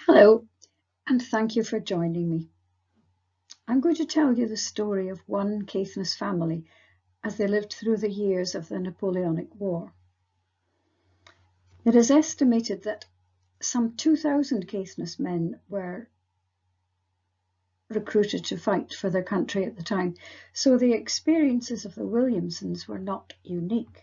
Hello, and thank you for joining me. I'm going to tell you the story of one Caithness family as they lived through the years of the Napoleonic War. It is estimated that some 2,000 Caithness men were recruited to fight for their country at the time, so the experiences of the Williamsons were not unique.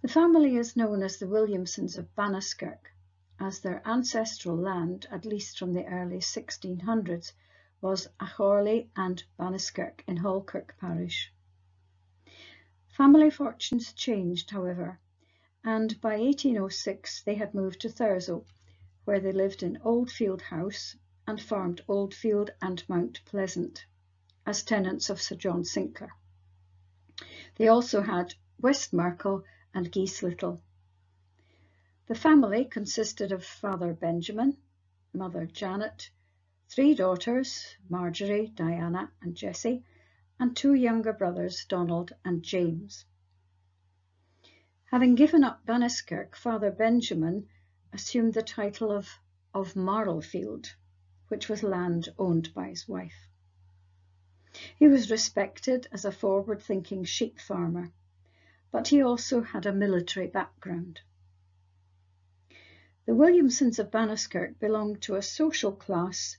The family is known as the Williamsons of Banniskirk, as their ancestral land, at least from the early 1600s, was Achorley and Banniskirk in Halkirk parish. Family fortunes changed, however, and by 1806 they had moved to Thurso, where they lived in Oldfield House and farmed Oldfield and Mount Pleasant as tenants of Sir John Sinclair. They also had West Merkel and Geese Little. The family consisted of Father Benjamin, Mother Janet, 3 daughters, Marjorie, Diana and Jessie, and 2 younger brothers, Donald and James. Having given up Banniskirk, Father Benjamin assumed the title of Marlfield, which was land owned by his wife. He was respected as a forward-thinking sheep farmer, but he also had a military background. The Williamsons of Banniskirk belonged to a social class,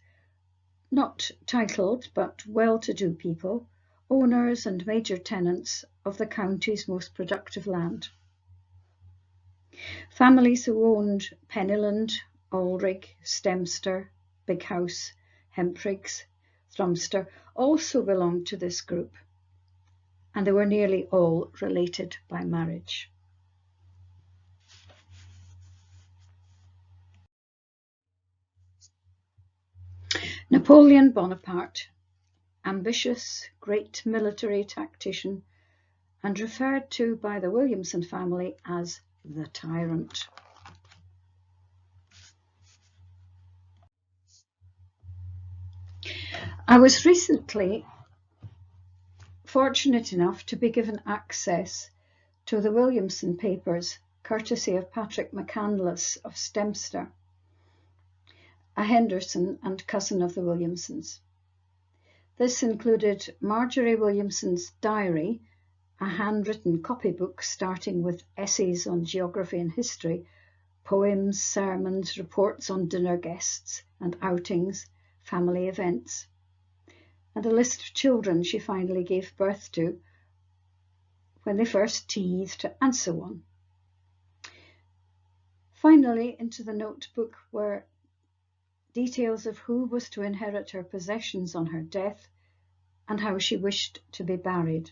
not titled but well-to-do people, owners and major tenants of the county's most productive land. Families who owned Pennyland, Alrig, Stemster, Big House, Hempriggs, Thrumster also belonged to this group, and they were nearly all related by marriage. Napoleon Bonaparte, ambitious, great military tactician, and referred to by the Williamson family as the tyrant. I was recently fortunate enough to be given access to the Williamson papers, courtesy of Patrick McCandless of Stemster, a Henderson and cousin of the Williamsons. This included Marjorie Williamson's diary, a handwritten copybook starting with essays on geography and history, poems, sermons, reports on dinner guests and outings, family events, and a list of children she finally gave birth to, when they first teethed, and so on. Finally, into the notebook were details of who was to inherit her possessions on her death and how she wished to be buried.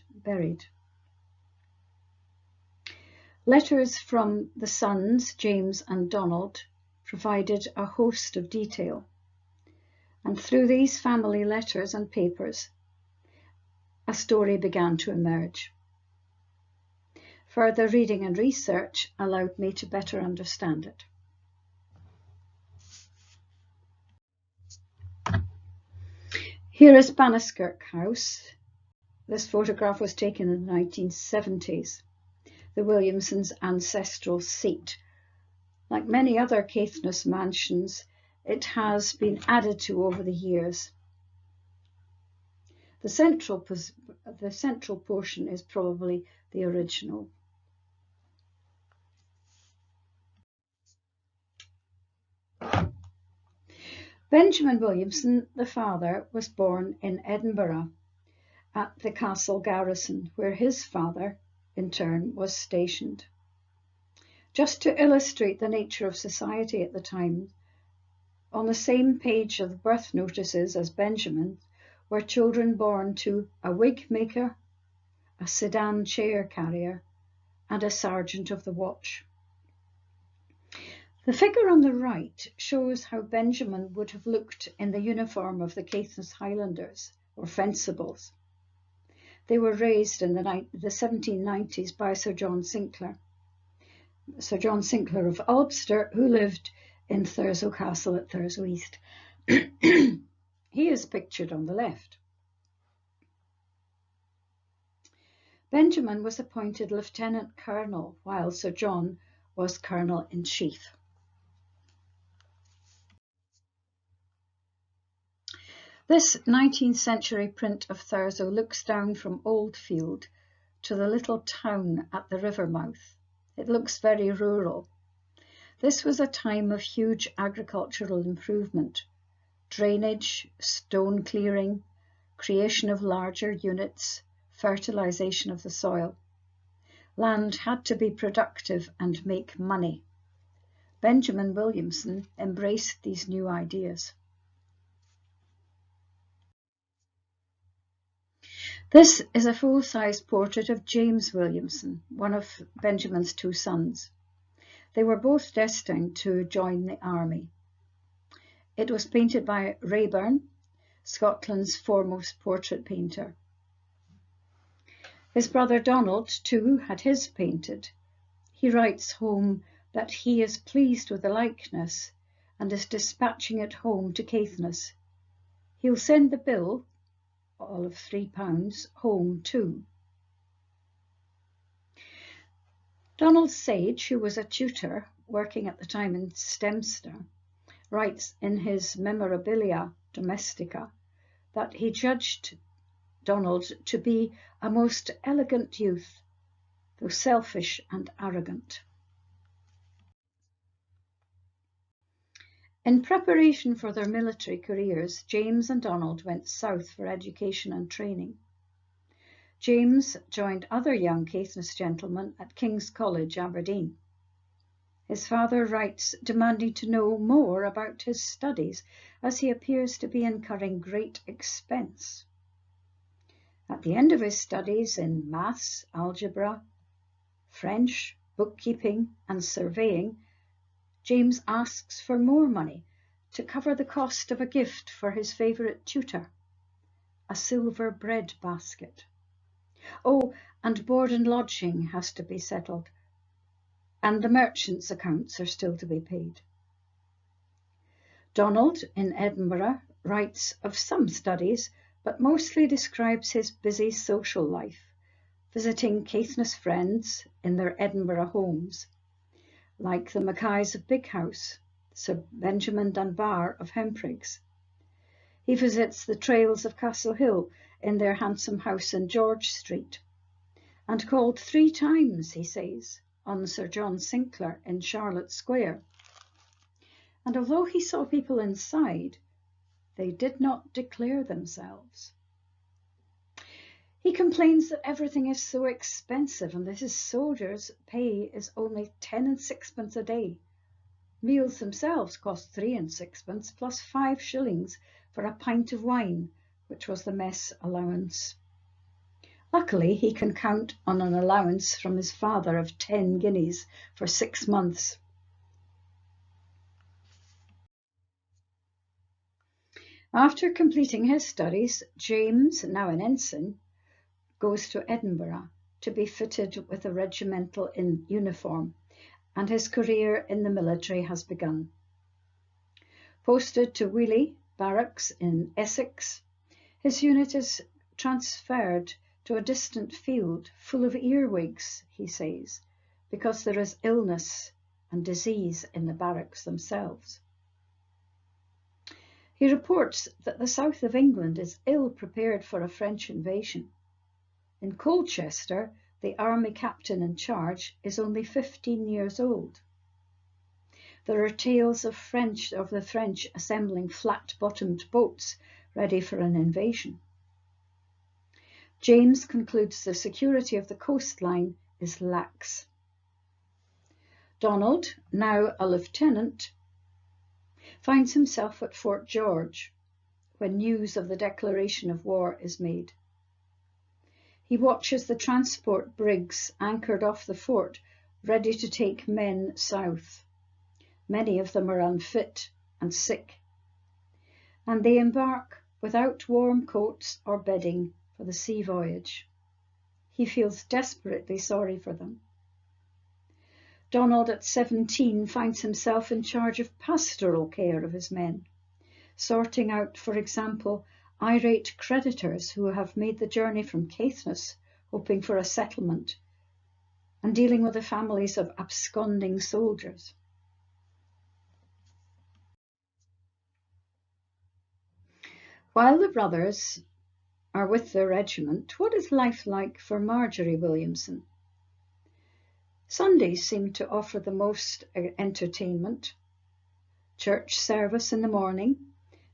Letters from the sons, James and Donald, provided a host of detail, and through these family letters and papers, a story began to emerge. Further reading and research allowed me to better understand it. Here is Banniskirk House. This photograph was taken in the 1970s, the Williamsons' ancestral seat. Like many other Caithness mansions, it has been added to over the years. The central portion is probably the original. Benjamin Williamson, the father, was born in Edinburgh at the castle garrison, where his father, in turn, was stationed. Just to illustrate the nature of society at the time, on the same page of the birth notices as Benjamin were children born to a wig maker, a sedan chair carrier, and a sergeant of the watch. The figure on the right shows how Benjamin would have looked in the uniform of the Caithness Highlanders, or Fencibles. They were raised in the 1790s by Sir John Sinclair of Ulster, who lived in Thurso Castle at Thurso East. He is pictured on the left. Benjamin was appointed Lieutenant Colonel, while Sir John was Colonel-in-Chief. This 19th century print of Thurzo looks down from Oldfield to the little town at the river mouth. It looks very rural. This was a time of huge agricultural improvement, drainage, stone clearing, creation of larger units, fertilization of the soil. Land had to be productive and make money. Benjamin Williamson embraced these new ideas. This is a full-size portrait of James Williamson, one of Benjamin's two sons. They were both destined to join the army. It was painted by Raeburn, Scotland's foremost portrait painter. His brother Donald, too, had his painted. He writes home that he is pleased with the likeness and is dispatching it home to Caithness. He'll send the bill, all of £3, home too. Donald Sage, who was a tutor working at the time in Stemster, writes in his Memorabilia Domestica that he judged Donald to be a most elegant youth, though selfish and arrogant. In preparation for their military careers, James and Donald went south for education and training. James joined other young Caithness gentlemen at King's College, Aberdeen. His father writes, demanding to know more about his studies, as he appears to be incurring great expense. At the end of his studies in maths, algebra, French, bookkeeping, and surveying, James asks for more money to cover the cost of a gift for his favourite tutor, a silver bread basket. Oh, and board and lodging has to be settled, and the merchants' accounts are still to be paid. Donald, in Edinburgh, writes of some studies, but mostly describes his busy social life, visiting Caithness friends in their Edinburgh homes, like the Mackays of Big House, Sir Benjamin Dunbar of Hempriggs. He visits the Trails of Castle Hill in their handsome house in George Street, and called 3 times, he says, on Sir John Sinclair in Charlotte Square. And although he saw people inside, they did not declare themselves. He complains that everything is so expensive and that his soldiers' pay is only 10 and 6pence a day. Meals themselves cost 3 and 6pence plus 5 shillings for a pint of wine, which was the mess allowance. Luckily, he can count on an allowance from his father of 10 guineas for 6 months. After completing his studies, James, now an ensign, goes to Edinburgh to be fitted with a regimental uniform, and his career in the military has begun. Posted to Wheely Barracks in Essex, his unit is transferred to a distant field full of earwigs, he says, because there is illness and disease in the barracks themselves. He reports that the south of England is ill prepared for a French invasion. In Colchester, the army captain in charge is only 15 years old. There are tales of the French assembling flat-bottomed boats ready for an invasion. James concludes the security of the coastline is lax. Donald, now a lieutenant, finds himself at Fort George when news of the declaration of war is made. He watches the transport brigs anchored off the fort, ready to take men south. Many of them are unfit and sick, and they embark without warm coats or bedding for the sea voyage. He feels desperately sorry for them. Donald, at 17, finds himself in charge of pastoral care of his men, sorting out, for example, irate creditors who have made the journey from Caithness, hoping for a settlement, and dealing with the families of absconding soldiers. While the brothers are with their regiment, what is life like for Marjorie Williamson? Sundays seem to offer the most entertainment. Church service in the morning,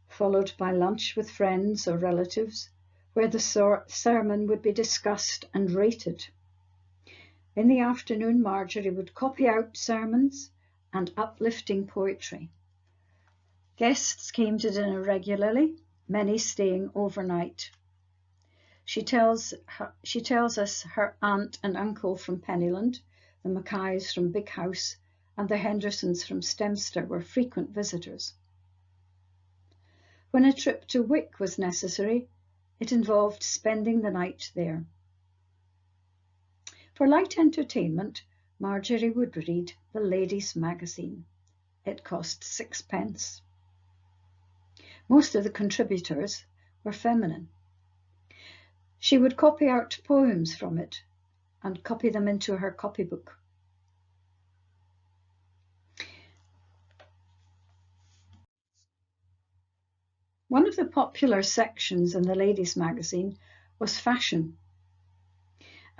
followed by lunch with friends or relatives, where the sermon would be discussed and rated. In the afternoon, Marjorie would copy out sermons and uplifting poetry. Guests came to dinner regularly, many staying overnight. She tells us her aunt and uncle from Pennyland, the Mackays from Big House, and the Hendersons from Stemster were frequent visitors. When a trip to Wick was necessary, it involved spending the night there. For light entertainment, Marjorie would read the Ladies' Magazine. It cost 6p. Most of the contributors were feminine. She would copy out poems from it and copy them into her copybook. One of the popular sections in the Ladies' Magazine was fashion.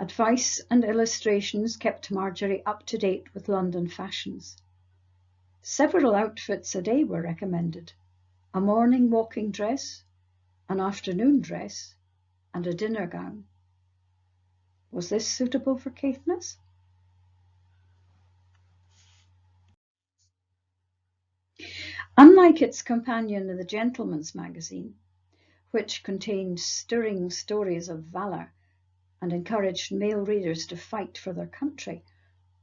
Advice and illustrations kept Marjorie up to date with London fashions. Several outfits a day were recommended: a morning walking dress, an afternoon dress, and a dinner gown. Was this suitable for Caithness? Unlike its companion in the Gentleman's Magazine, which contained stirring stories of valour and encouraged male readers to fight for their country,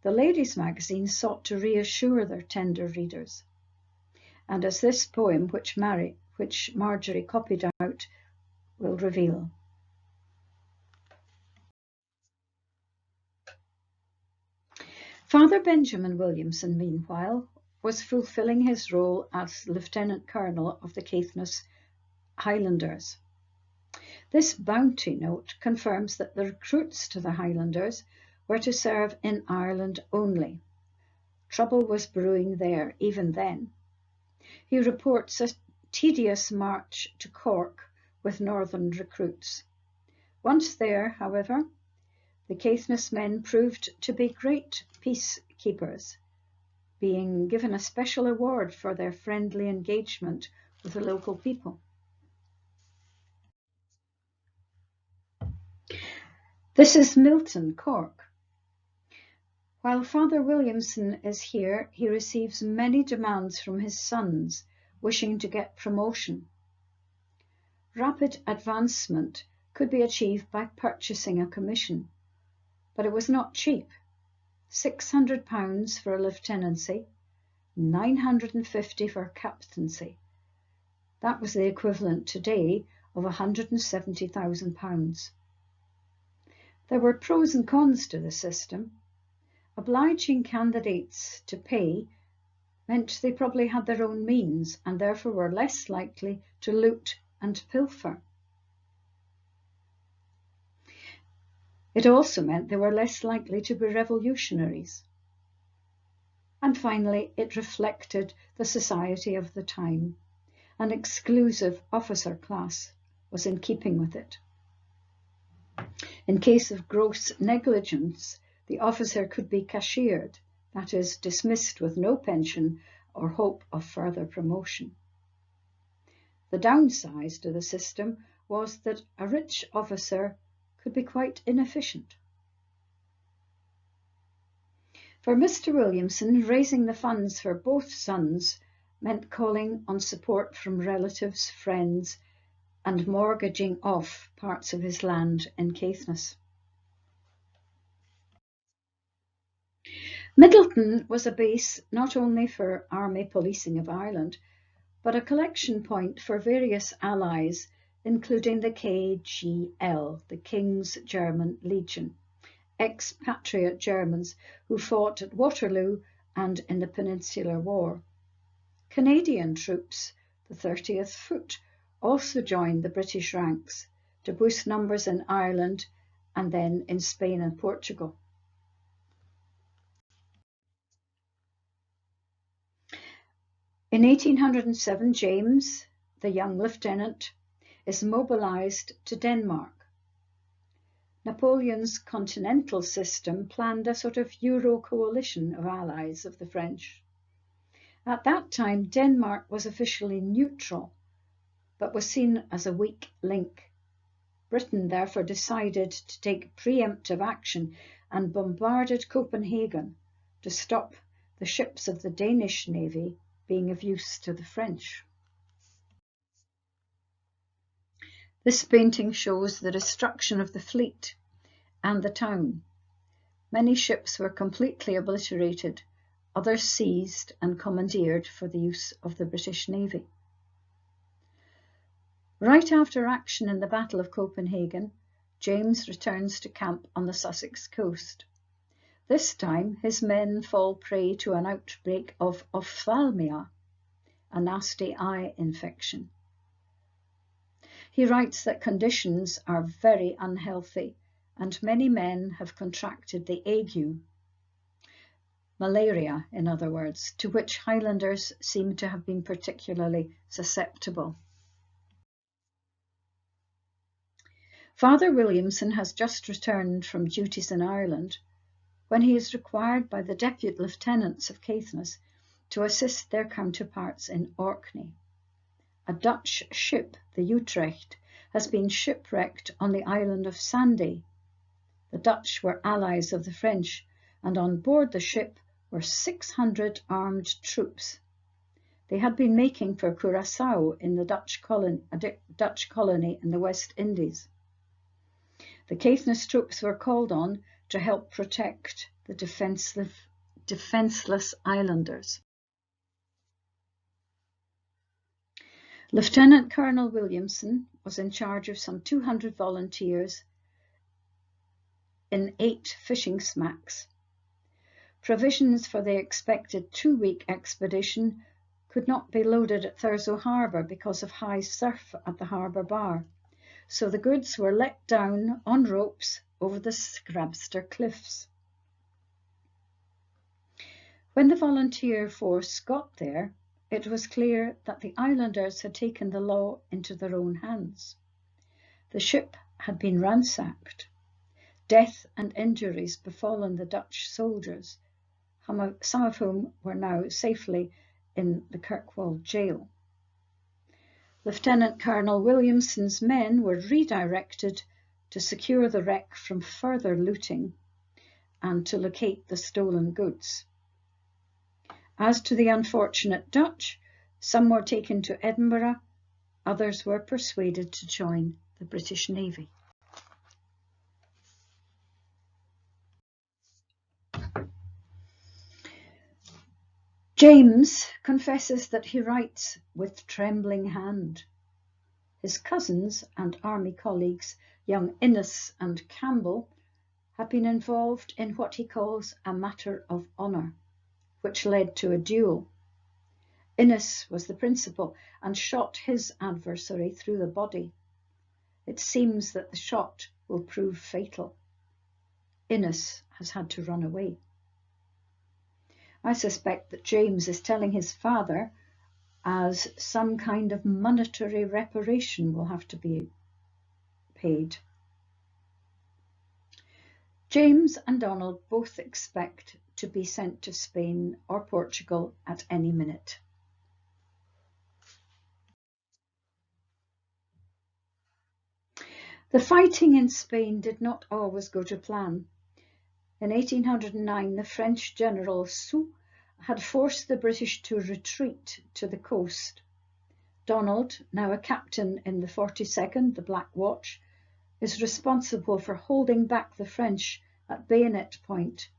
the Ladies' Magazine sought to reassure their tender readers. And as this poem, which Marjorie copied out, will reveal. Father Benjamin Williamson, meanwhile, was fulfilling his role as Lieutenant Colonel of the Caithness Highlanders. This bounty note confirms that the recruits to the Highlanders were to serve in Ireland only. Trouble was brewing there even then. He reports a tedious march to Cork with northern recruits. Once there, however, the Caithness men proved to be great peacekeepers, being given a special award for their friendly engagement with the local people. This is Milton, Cork. While Father Williamson is here, he receives many demands from his sons wishing to get promotion. Rapid advancement could be achieved by purchasing a commission, but it was not cheap. £600 for a lieutenancy, £950 for a captaincy. That was the equivalent today of £170,000. There were pros and cons to the system. Obliging candidates to pay meant they probably had their own means and therefore were less likely to loot and pilfer. It also meant they were less likely to be revolutionaries. And finally, it reflected the society of the time. An exclusive officer class was in keeping with it. In case of gross negligence, the officer could be cashiered, that is, dismissed with no pension or hope of further promotion. The downside to the system was that a rich officer could be quite inefficient. For Mr. Williamson, raising the funds for both sons meant calling on support from relatives, friends, and mortgaging off parts of his land in Caithness. Middleton was a base not only for Army Policing of Ireland, but a collection point for various allies, including the KGL, the King's German Legion, expatriate Germans who fought at Waterloo and in the Peninsular War. Canadian troops, the 30th Foot, also joined the British ranks to boost numbers in Ireland and then in Spain and Portugal. In 1807, James, the young lieutenant, is mobilised to Denmark. Napoleon's continental system planned a sort of Euro coalition of allies of the French. At that time, Denmark was officially neutral, but was seen as a weak link. Britain therefore decided to take preemptive action and bombarded Copenhagen to stop the ships of the Danish navy being of use to the French. This painting shows the destruction of the fleet and the town. Many ships were completely obliterated, others seized and commandeered for the use of the British Navy. Right after action in the Battle of Copenhagen, James returns to camp on the Sussex coast. This time, his men fall prey to an outbreak of ophthalmia, a nasty eye infection. He writes that conditions are very unhealthy and many men have contracted the ague, malaria in other words, to which Highlanders seem to have been particularly susceptible. Father Williamson has just returned from duties in Ireland when he is required by the Deputy Lieutenants of Caithness to assist their counterparts in Orkney. A Dutch ship, the Utrecht, has been shipwrecked on the island of Sandy. The Dutch were allies of the French, and on board the ship were 600 armed troops. They had been making for Curaçao in the Dutch colony in the West Indies. The Caithness troops were called on to help protect the defenceless islanders. Lieutenant Colonel Williamson was in charge of some 200 volunteers in 8 fishing smacks. Provisions for the expected 2-week expedition could not be loaded at Thurso Harbour because of high surf at the harbour bar, so the goods were let down on ropes over the Scrabster cliffs. When the volunteer force got there, it was clear that the islanders had taken the law into their own hands. The ship had been ransacked. Death and injuries befallen the Dutch soldiers, some of whom were now safely in the Kirkwall jail. Lieutenant Colonel Williamson's men were redirected to secure the wreck from further looting and to locate the stolen goods. As to the unfortunate Dutch, some were taken to Edinburgh, others were persuaded to join the British Navy. James confesses that he writes with trembling hand. His cousins and army colleagues, young Innes and Campbell, have been involved in what he calls a matter of honour, which led to a duel. Innes was the principal and shot his adversary through the body. It seems that the shot will prove fatal. Innes has had to run away. I suspect that James is telling his father as some kind of monetary reparation will have to be paid. James and Donald both expect to be sent to Spain or Portugal at any minute. The fighting in Spain did not always go to plan. In 1809, the French general Soult had forced the British to retreat to the coast. Donald, now a captain in the 42nd, the Black Watch, is responsible for holding back the French at bayonet point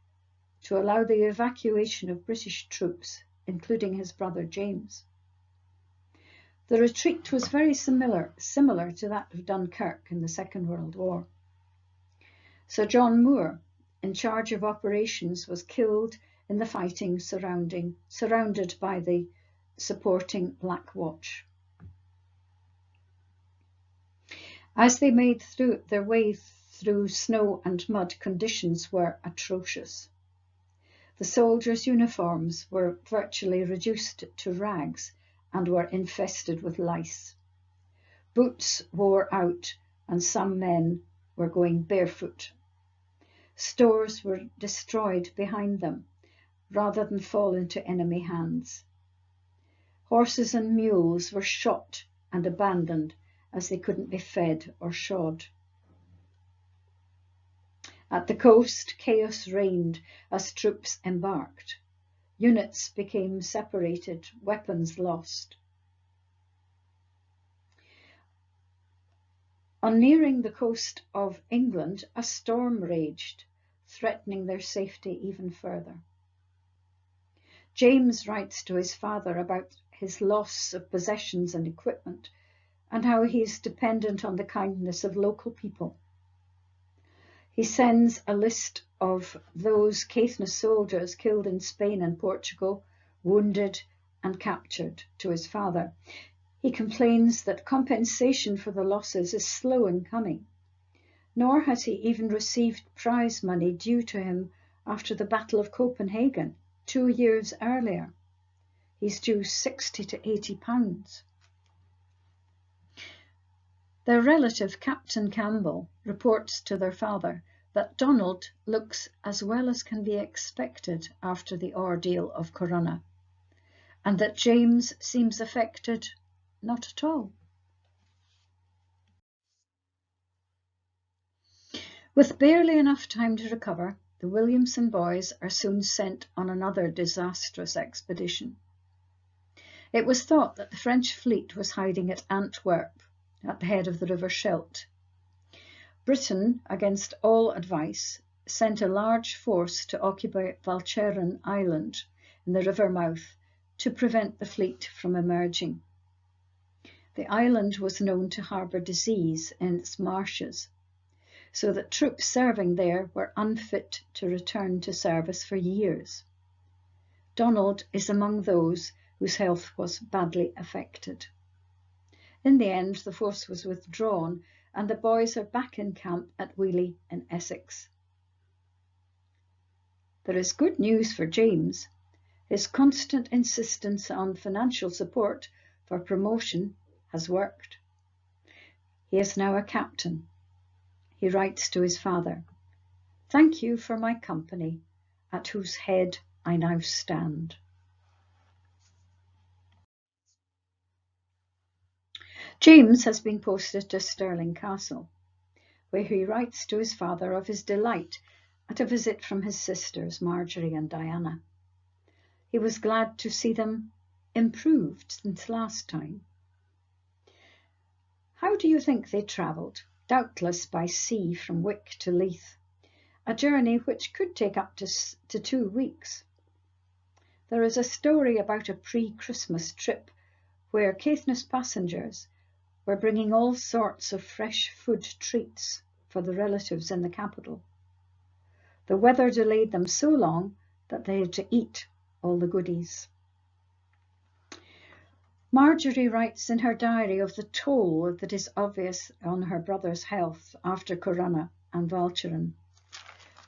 to allow the evacuation of British troops, including his brother James. The retreat was very similar to that of Dunkirk in the Second World War. Sir John Moore, in charge of operations, was killed in the fighting surrounded by the supporting Black Watch. As they made their way through snow and mud, conditions were atrocious. The soldiers' uniforms were virtually reduced to rags and were infested with lice. Boots wore out, and some men were going barefoot. Stores were destroyed behind them, rather than fall into enemy hands. Horses and mules were shot and abandoned as they couldn't be fed or shod. At the coast, chaos reigned as troops embarked. Units became separated, weapons lost. On nearing the coast of England, a storm raged, threatening their safety even further. James writes to his father about his loss of possessions and equipment, and how he is dependent on the kindness of local people. He sends a list of those Caithness soldiers killed in Spain and Portugal, wounded and captured, to his father. He complains that compensation for the losses is slow in coming, nor has he even received prize money due to him after the Battle of Copenhagen 2 years earlier. He's due £60 to £80. Their relative, Captain Campbell, reports to their father that Donald looks as well as can be expected after the ordeal of Corunna, and that James seems affected not at all. With barely enough time to recover, the Williamson boys are soon sent on another disastrous expedition. It was thought that the French fleet was hiding at Antwerp, at the head of the River Scheldt. Britain, against all advice, sent a large force to occupy Walcheren Island in the river mouth to prevent the fleet from emerging. The island was known to harbour disease in its marshes, so that troops serving there were unfit to return to service for years. Donald is among those whose health was badly affected. In the end, the force was withdrawn, and the boys are back in camp at Wheely in Essex. There is good news for James. His constant insistence on financial support for promotion has worked. He is now a captain. He writes to his father, "Thank you for my company, at whose head I now stand." James has been posted to Stirling Castle, where he writes to his father of his delight at a visit from his sisters, Marjorie and Diana. He was glad to see them improved since last time. How do you think they travelled? Doubtless by sea from Wick to Leith, a journey which could take up to 2 weeks. There is a story about a pre-Christmas trip where Caithness passengers were bringing all sorts of fresh food treats for the relatives in the capital. The weather delayed them so long that they had to eat all the goodies. Marjorie writes in her diary of the toll that is obvious on her brother's health after Corunna and Walcheren.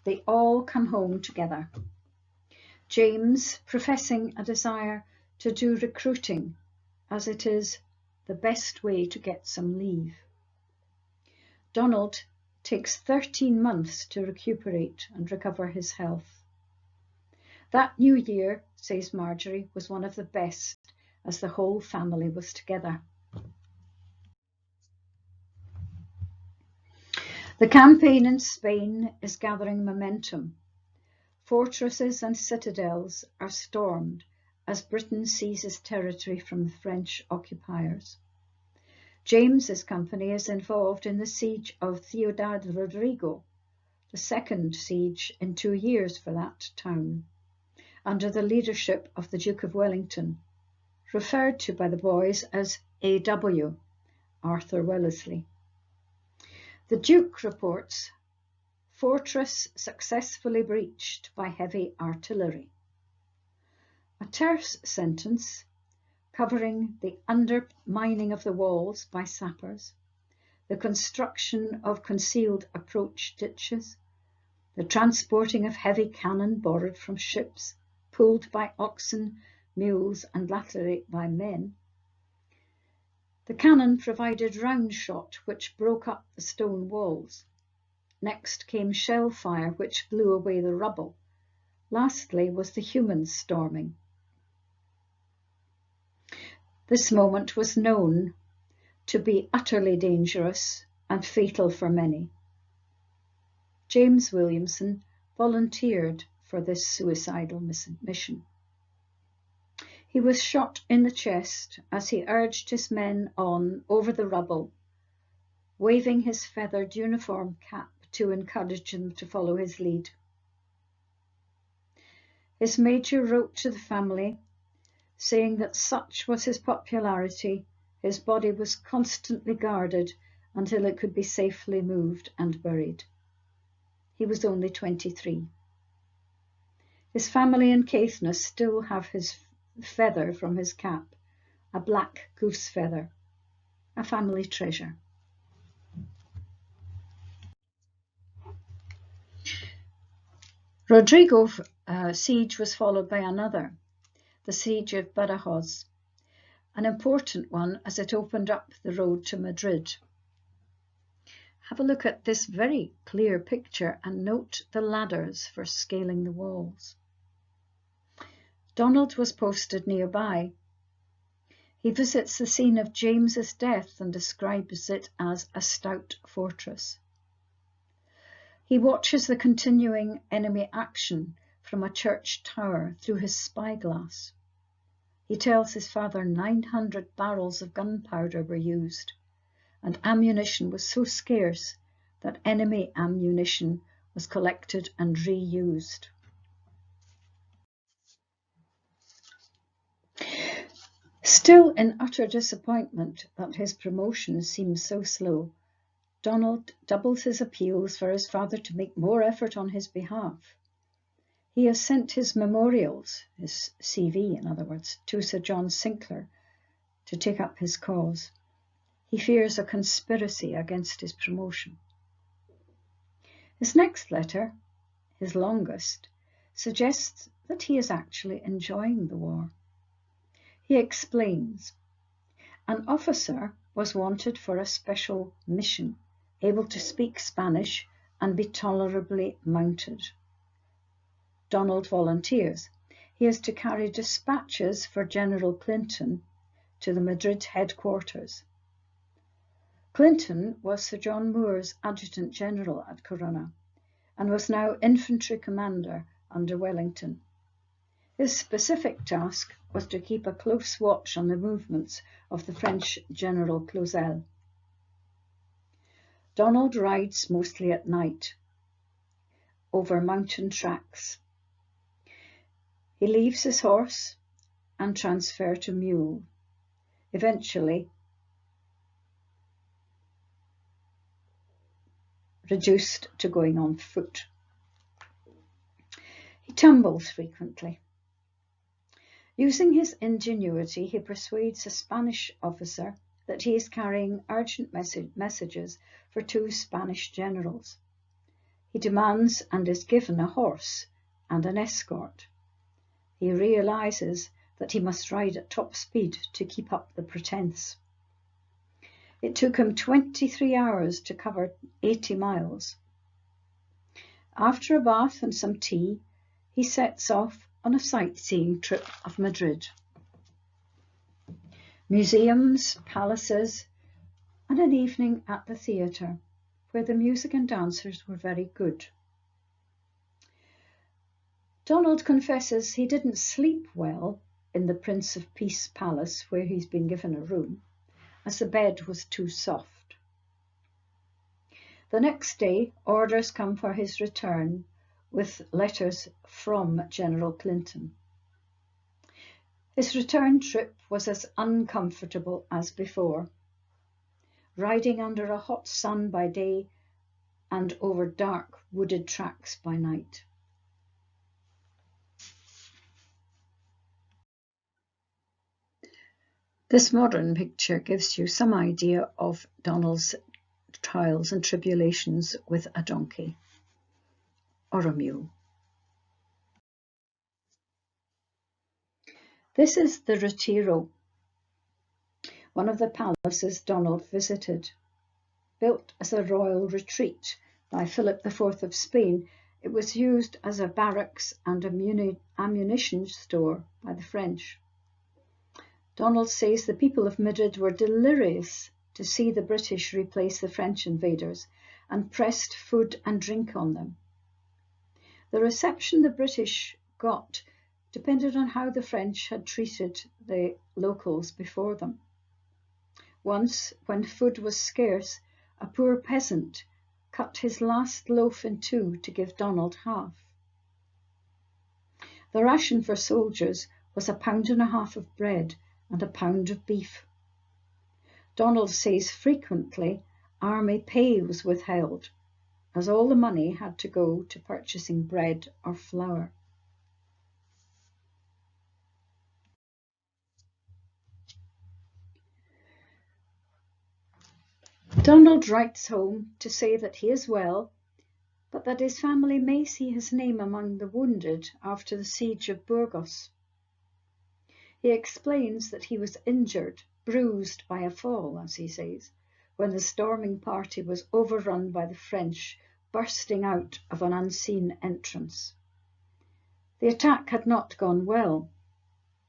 They all come home together. James professing a desire to do recruiting, as it is the best way to get some leave. Donald takes 13 months to recuperate and recover his health. That new year, says Marjorie, was one of the best, as the whole family was together. The campaign in Spain is gathering momentum. Fortresses and citadels are stormed as Britain seizes territory from the French occupiers. James's company is involved in the siege of Ciudad Rodrigo, the second siege in 2 years for that town, under the leadership of the Duke of Wellington, referred to by the boys as A.W., Arthur Wellesley. The Duke reports, "Fortress successfully breached by heavy artillery." A terse sentence covering the undermining of the walls by sappers, the construction of concealed approach ditches, the transporting of heavy cannon borrowed from ships, pulled by oxen, mules, and latterly by men. The cannon provided round shot, which broke up the stone walls. Next came shell fire, which blew away the rubble. Lastly was the humans storming. This moment was known to be utterly dangerous and fatal for many. James Williamson volunteered for this suicidal mission. He was shot in the chest as he urged his men on over the rubble, waving his feathered uniform cap to encourage them to follow his lead. His major wrote to the family, saying that such was his popularity, his body was constantly guarded until it could be safely moved and buried. He was only 23. His family in Caithness still have his feather from his cap, a black goose feather, a family treasure. Rodrigo's siege was followed by another, the siege of Badajoz, an important one as it opened up the road to Madrid. Have a look at this very clear picture and note the ladders for scaling the walls. Donald was posted nearby. He visits the scene of James's death and describes it as a stout fortress. He watches the continuing enemy action from a church tower through his spyglass. He tells his father 900 barrels of gunpowder were used, and ammunition was so scarce that enemy ammunition was collected and reused. Still in utter disappointment that his promotion seems so slow, Donald doubles his appeals for his father to make more effort on his behalf. He has sent his memorials, his CV in other words, to Sir John Sinclair to take up his cause. He fears a conspiracy against his promotion. His next letter, his longest, suggests that he is actually enjoying the war. He explains, an officer was wanted for a special mission, able to speak Spanish and be tolerably mounted. Donald volunteers. He is to carry dispatches for General Clinton to the Madrid headquarters. Clinton was Sir John Moore's adjutant general at Corunna and was now infantry commander under Wellington. His specific task was to keep a close watch on the movements of the French General Clausel. Donald rides mostly at night over mountain tracks. He leaves his horse and transfers to mule, eventually reduced to going on foot. He tumbles frequently. Using his ingenuity, he persuades a Spanish officer that he is carrying urgent messages for 2 Spanish generals. He demands and is given a horse and an escort. He realizes that he must ride at top speed to keep up the pretense. It took him 23 hours to cover 80 miles. After a bath and some tea, he sets off on a sightseeing trip of Madrid. Museums, palaces, and an evening at the theatre, where the music and dancers were very good. Donald confesses he didn't sleep well in the Prince of Peace Palace, where he's been given a room, as the bed was too soft. The next day, orders come for his return with letters from General Clinton. His return trip was as uncomfortable as before, riding under a hot sun by day and over dark wooded tracks by night. This modern picture gives you some idea of Donald's trials and tribulations with a donkey or a mule. This is the Retiro, one of the palaces Donald visited. Built as a royal retreat by Philip IV of Spain, it was used as a barracks and ammunition store by the French. Donald says the people of Madrid were delirious to see the British replace the French invaders and pressed food and drink on them. The reception the British got depended on how the French had treated the locals before them. Once, when food was scarce, a poor peasant cut his last loaf in two to give Donald half. The ration for soldiers was 1.5 pounds of bread and 1 pound of beef. Donald says frequently army pay was withheld, as all the money had to go to purchasing bread or flour. Donald writes home to say that he is well, but that his family may see his name among the wounded after the siege of Burgos. He explains that he was injured, bruised by a fall, as he says, when the storming party was overrun by the French bursting out of an unseen entrance. The attack had not gone well.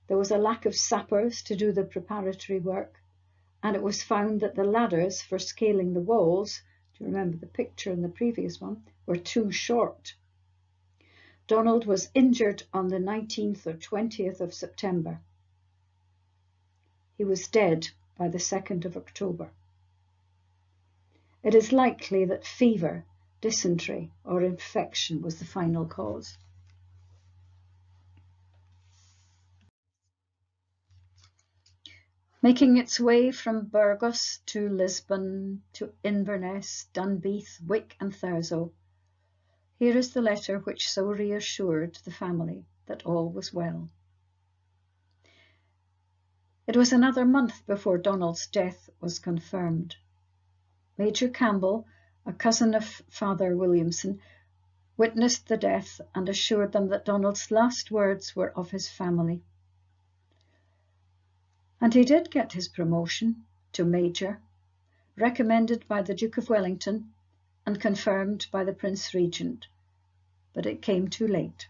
There was a lack of sappers to do the preparatory work, and it was found that the ladders for scaling the walls, do you remember the picture in the previous one, were too short. Donald was injured on the 19th or 20th of September. He was dead by the 2nd of October. It is likely that fever, dysentery, or infection was the final cause. Making its way from Burgos to Lisbon, to Inverness, Dunbeath, Wick and Thurso, here is the letter which so reassured the family that all was well. It was another month before Donald's death was confirmed. Major Campbell, a cousin of Father Williamson, witnessed the death and assured them that Donald's last words were of his family. And he did get his promotion to Major, recommended by the Duke of Wellington and confirmed by the Prince Regent, but it came too late.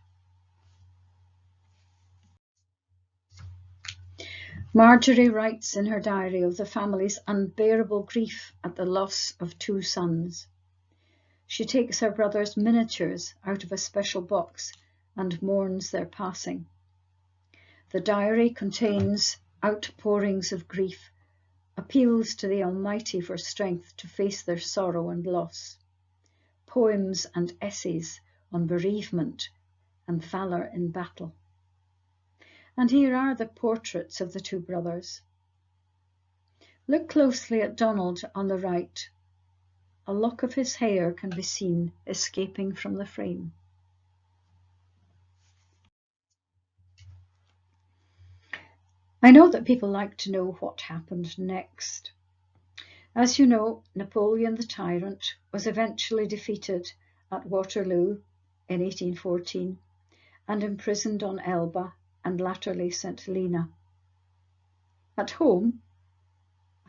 Marjorie writes in her diary of the family's unbearable grief at the loss of 2 sons. She takes her brother's miniatures out of a special box and mourns their passing. The diary contains outpourings of grief, appeals to the Almighty for strength to face their sorrow and loss, poems and essays on bereavement and valour in battle. And here are the portraits of the 2 brothers. Look closely at Donald on the right. A lock of his hair can be seen escaping from the frame. I know that people like to know what happened next. As you know, Napoleon the Tyrant was eventually defeated at Waterloo in 1814 and imprisoned on Elba and latterly St. Helena. At home,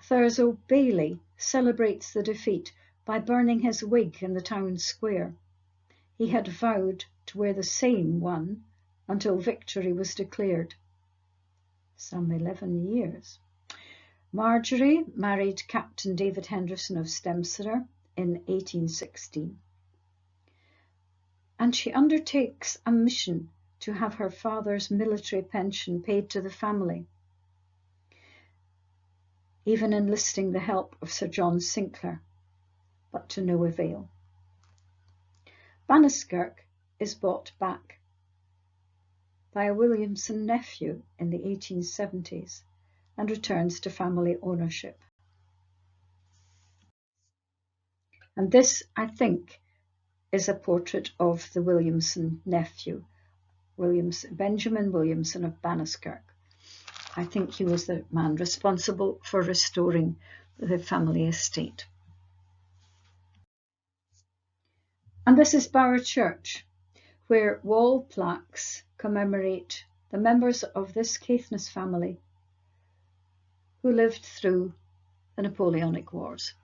Thurso Bailey celebrates the defeat by burning his wig in the town square. He had vowed to wear the same one until victory was declared. Some 11 years. Marjorie married Captain David Henderson of Stemceder in 1816. And she undertakes a mission to have her father's military pension paid to the family, even enlisting the help of Sir John Sinclair, but to no avail. Banniskirk is bought back by a Williamson nephew in the 1870s and returns to family ownership. And this, I think, is a portrait of the Williamson nephew, Benjamin Williamson of Banniskirk. I think he was the man responsible for restoring the family estate. And this is Bower Church, where wall plaques commemorate the members of this Caithness family who lived through the Napoleonic Wars.